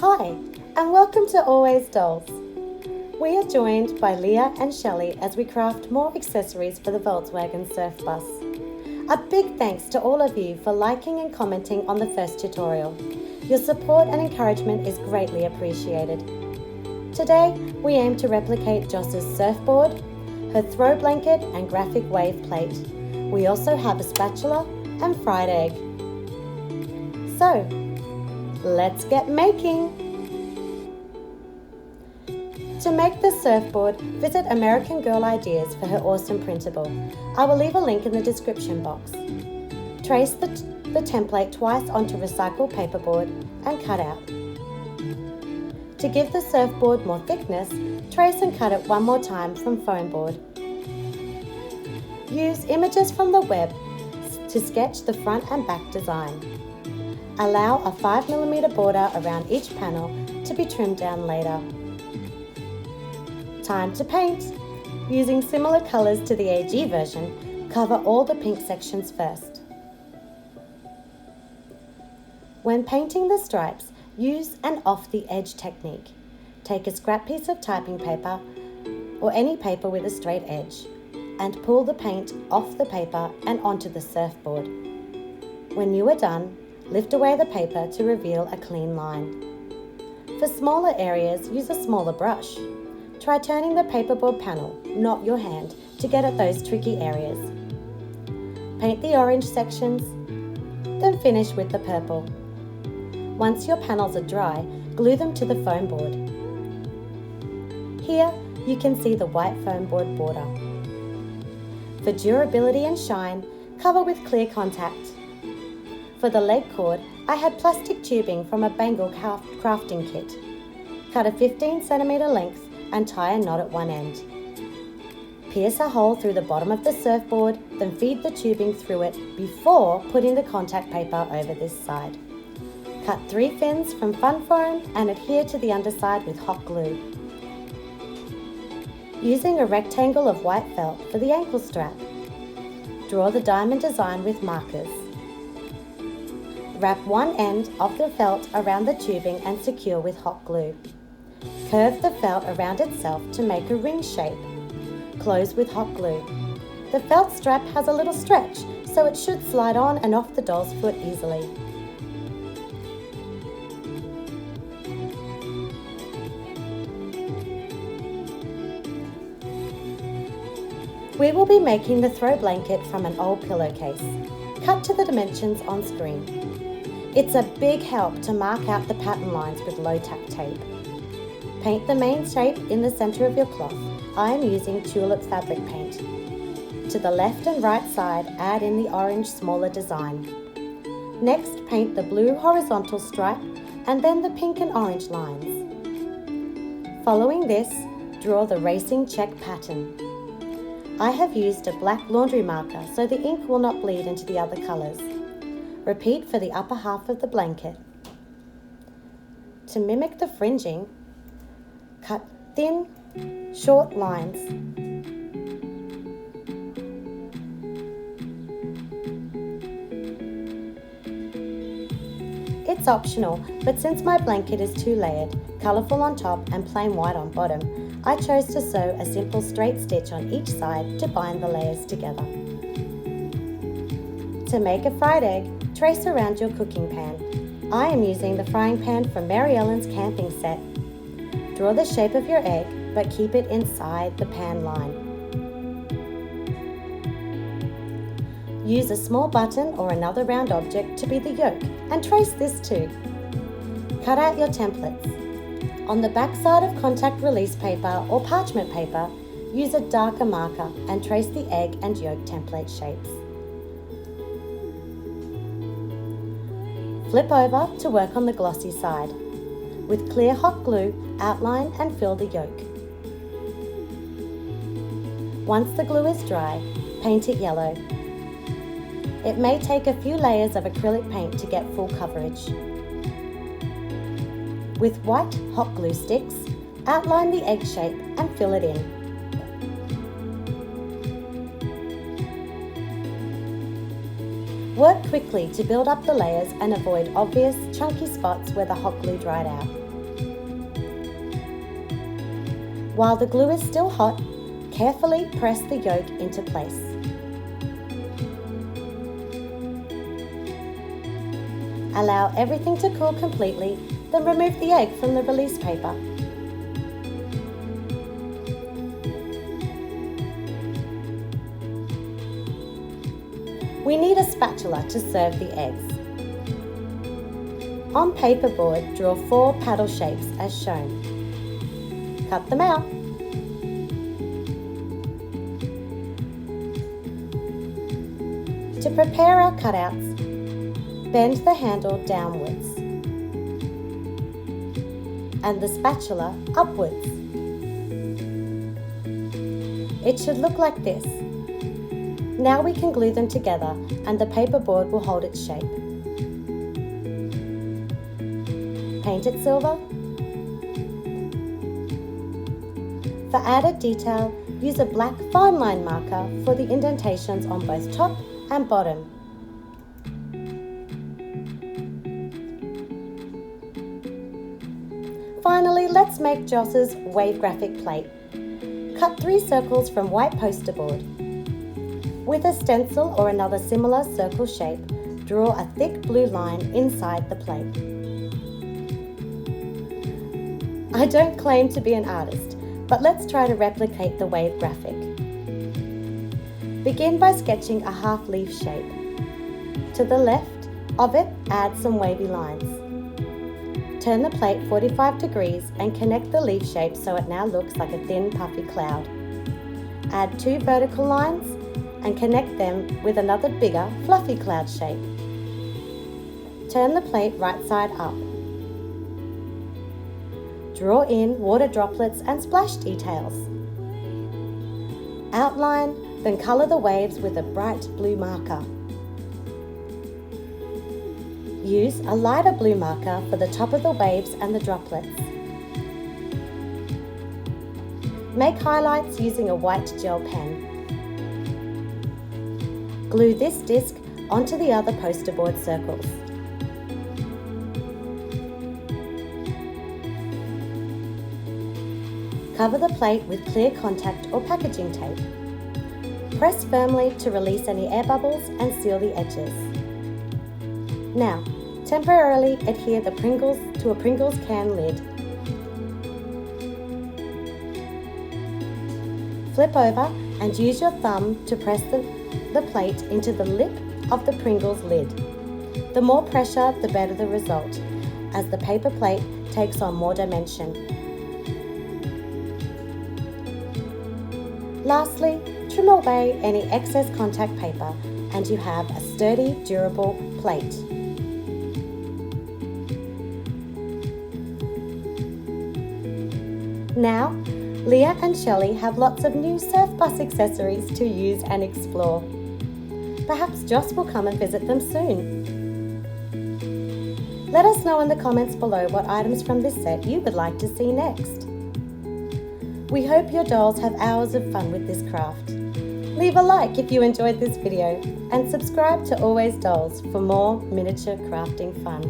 Hi, and welcome to Always Dolls. We are joined by Leah and Shelley as we craft more accessories for the Volkswagen Surf Bus. A big thanks to all of you for liking and commenting on the first tutorial. Your support and encouragement is greatly appreciated. Today, we aim to replicate Joss's surfboard, her throw blanket and graphic wave plate. We also have a spatula and fried egg. So, let's get making! To make the surfboard, visit American Girl Ideas for her awesome printable. I will leave a link in the description box. Trace the template twice onto recycled paperboard and cut out. To give the surfboard more thickness, trace and cut it one more time from foam board. Use images from the web to sketch the front and back design. Allow a 5mm border around each panel to be trimmed down later. Time to paint. Using similar colours to the AG version, cover all the pink sections first. When painting the stripes, use an off-the-edge technique. Take a scrap piece of typing paper or any paper with a straight edge and pull the paint off the paper and onto the surfboard. When you are done, lift away the paper to reveal a clean line. For smaller areas, use a smaller brush. Try turning the paperboard panel, not your hand, to get at those tricky areas. Paint the orange sections, then finish with the purple. Once your panels are dry, glue them to the foam board. Here, you can see the white foam board border. For durability and shine, cover with clear contact. For the leg cord, I had plastic tubing from a Bengal crafting kit. Cut a 15cm length and tie a knot at one end. Pierce a hole through the bottom of the surfboard, then feed the tubing through it before putting the contact paper over this side. Cut 3 fins from fun foam and adhere to the underside with hot glue. Using a rectangle of white felt for the ankle strap. Draw the diamond design with markers. Wrap one end of the felt around the tubing and secure with hot glue. Curve the felt around itself to make a ring shape. Close with hot glue. The felt strap has a little stretch, so it should slide on and off the doll's foot easily. We will be making the throw blanket from an old pillowcase. Cut to the dimensions on screen. It's a big help to mark out the pattern lines with low-tack tape. Paint the main shape in the centre of your cloth. I am using tulip fabric paint. To the left and right side, add in the orange smaller design. Next, paint the blue horizontal stripe and then the pink and orange lines. Following this, draw the racing check pattern. I have used a black laundry marker so the ink will not bleed into the other colours. Repeat for the upper half of the blanket. To mimic the fringing, cut thin, short lines. It's optional, but since my blanket is 2-layered, colourful on top and plain white on bottom, I chose to sew a simple straight stitch on each side to bind the layers together. To make a fried egg, trace around your cooking pan. I am using the frying pan from Mary Ellen's camping set. Draw the shape of your egg, but keep it inside the pan line. Use a small button or another round object to be the yolk, and trace this too. Cut out your templates. On the back side of contact release paper or parchment paper, use a darker marker and trace the egg and yolk template shapes. Flip over to work on the glossy side. With clear hot glue, outline and fill the yolk. Once the glue is dry, paint it yellow. It may take a few layers of acrylic paint to get full coverage. With white hot glue sticks, outline the egg shape and fill it in. Work quickly to build up the layers and avoid obvious chunky spots where the hot glue dried out. While the glue is still hot, carefully press the yolk into place. Allow everything to cool completely, then remove the egg from the release paper. We need a spatula to serve the eggs. On paperboard, draw 4 paddle shapes as shown. Cut them out. To prepare our cutouts, bend the handle downwards and the spatula upwards. It should look like this. Now we can glue them together and the paperboard will hold its shape. Paint it silver. For added detail, use a black fine line marker for the indentations on both top and bottom. Finally, let's make Joss's wave graphic plate. Cut 3 circles from white poster board. With a stencil or another similar circle shape, draw a thick blue line inside the plate. I don't claim to be an artist, but let's try to replicate the wave graphic. Begin by sketching a half leaf shape. To the left of it, add some wavy lines. Turn the plate 45 degrees and connect the leaf shape so it now looks like a thin puffy cloud. Add 2 vertical lines and connect them with another bigger fluffy cloud shape. Turn the plate right side up. Draw in water droplets and splash details. Outline, then colour the waves with a bright blue marker. Use a lighter blue marker for the top of the waves and the droplets. Make highlights using a white gel pen. Glue this disc onto the other poster board circles. Cover the plate with clear contact or packaging tape. Press firmly to release any air bubbles and seal the edges. Now, temporarily adhere the Pringles to a Pringles can lid. Flip over and use your thumb to press the plate into the lip of the Pringles lid. The more pressure, the better the result, as the paper plate takes on more dimension. Lastly, trim away any excess contact paper and you have a sturdy, durable plate. Now, Leah and Shelley have lots of new surf bus accessories to use and explore. Perhaps Joss will come and visit them soon. Let us know in the comments below what items from this set you would like to see next. We hope your dolls have hours of fun with this craft. Leave a like if you enjoyed this video and subscribe to Always Dolls for more miniature crafting fun.